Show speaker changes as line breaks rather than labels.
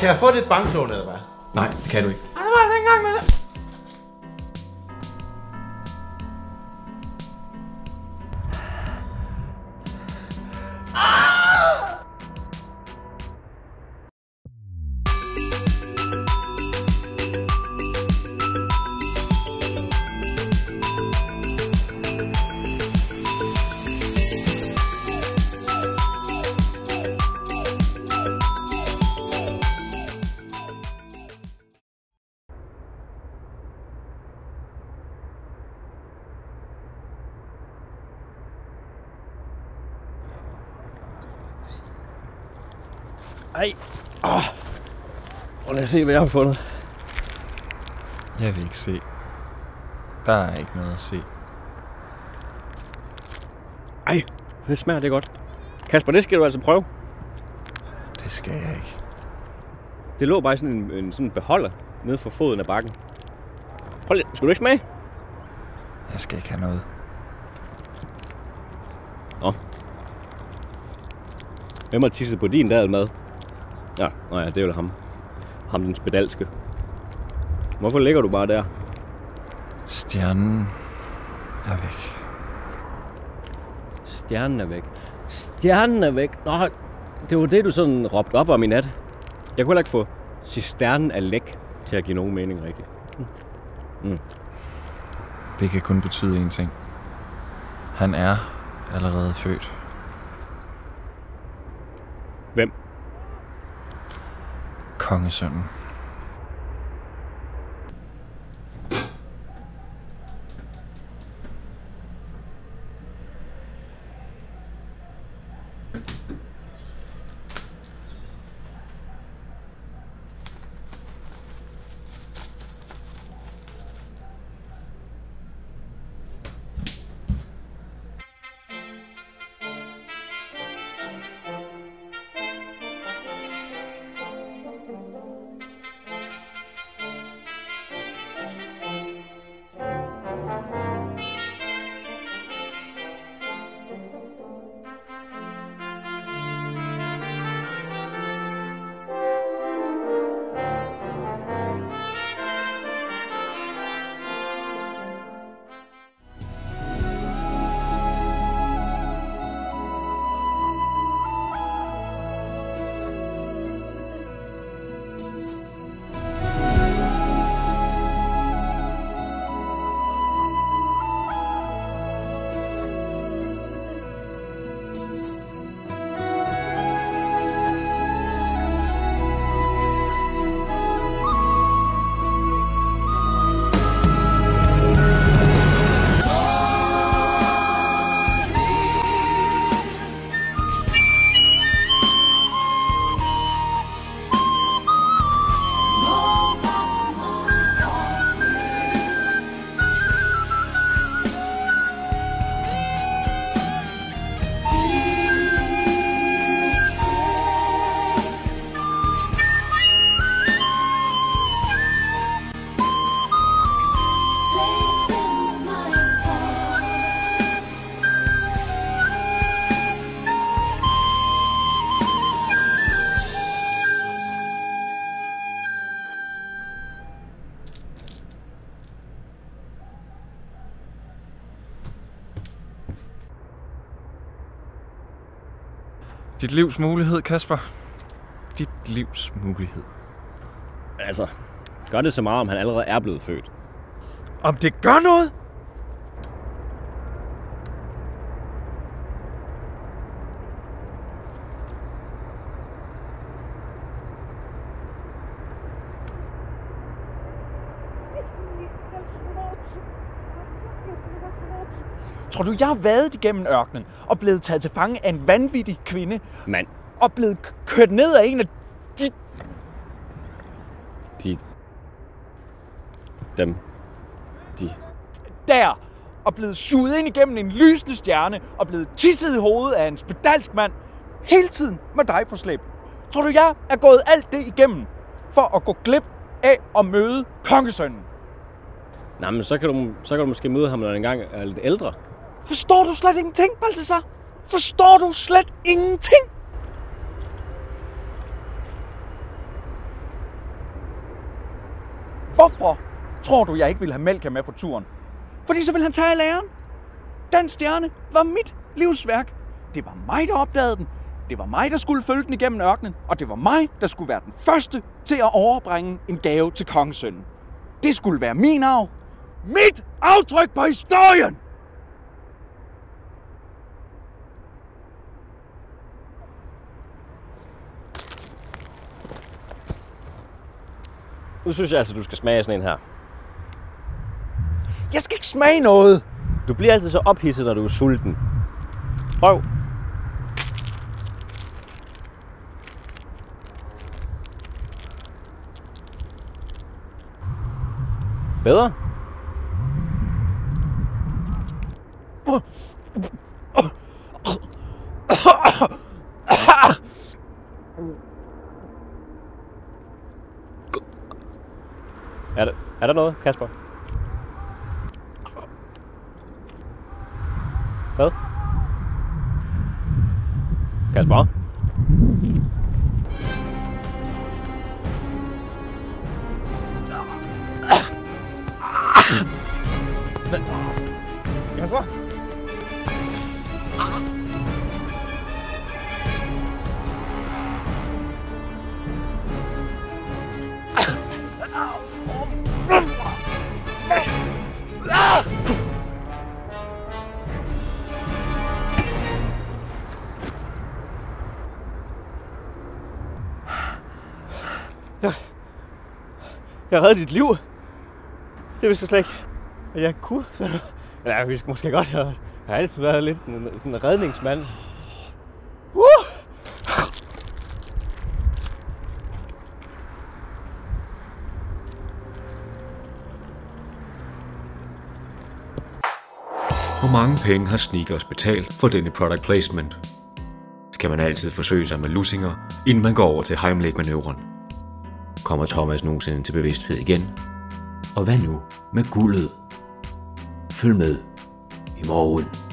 Kan jeg få dit banklån, eller hvad?
Nej, det kan du ikke.
Ej, det var det engang med det.
Ej. Lad os se, hvad jeg har fundet.
Jeg vil ikke se. Der er ikke noget at se.
Ej, det smager det godt. Kasper, det skal du altså prøve.
Det skal jeg ikke.
Det lå bare i sådan en beholder nede for foden af bakken. Prøv lige, skal du ikke smage?
Jeg skal ikke have noget.
Nå. Hvem har tisset på din daddelmad? Ja, det er jo ham. Ham den spedalske. Hvorfor ligger du bare der?
Stjernen er væk.
Stjernen er væk. Stjernen er væk. Nå, det var det, du sådan råbte op om i nat. Jeg kunne heller ikke få cisternen er læk til at give nogen mening rigtigt.
Det kan kun betyde én ting. Han er allerede født.
Hvem?
Kongesønnen. Dit livs mulighed, Kasper. Dit livs mulighed.
Altså, gør det så meget, om han allerede er blevet født?
Om det gør noget?
Tror du, jeg har været igennem ørkenen og blevet taget til fange af en vanvittig kvinde?
Mand.
Og blevet kørt ned af en af de... Der! Og blevet suget ind igennem en lysende stjerne og blevet tisset i hovedet af en spedalsk mand. Hele tiden med dig på slæb. Tror du, jeg er gået alt det igennem for at gå glip af at møde kongesønnen?
Nej, men så kan du måske møde ham, når han engang er lidt ældre.
Forstår du slet ingenting, Balthasar? Forstår du slet ingenting? Hvorfor tror du, jeg ikke ville have Melka med på turen? Fordi så ville han tage læren. Den stjerne var mit livsværk. Det var mig, der opdagede den. Det var mig, der skulle følge den igennem ørkenen. Og det var mig, der skulle være den første til at overbringe en gave til kongesønnen. Det skulle være min arv. Mit aftryk på historien!
Nu synes jeg altså, du skal smage sådan en her.
Jeg skal ikke smage noget.
Du bliver altid så ophidset, når du er sulten. Prøv. Bedre? Er der noget, Kasper? Hvad? Kasper? Kasper? Jeg reddede dit liv. Det vidste jeg slet ikke, at jeg kunne. Ja, vi skal måske godt. Jeg har altid været lidt sådan en redningsmand.
Hvor mange penge har sneakers betalt for denne product placement? Skal man altid forsøge sig med lussinger, inden man går over til Heimlich-manøvren? Kommer Thomas nogensinde til bevidsthed igen? Og hvad nu med guldet? Følg med i morgen.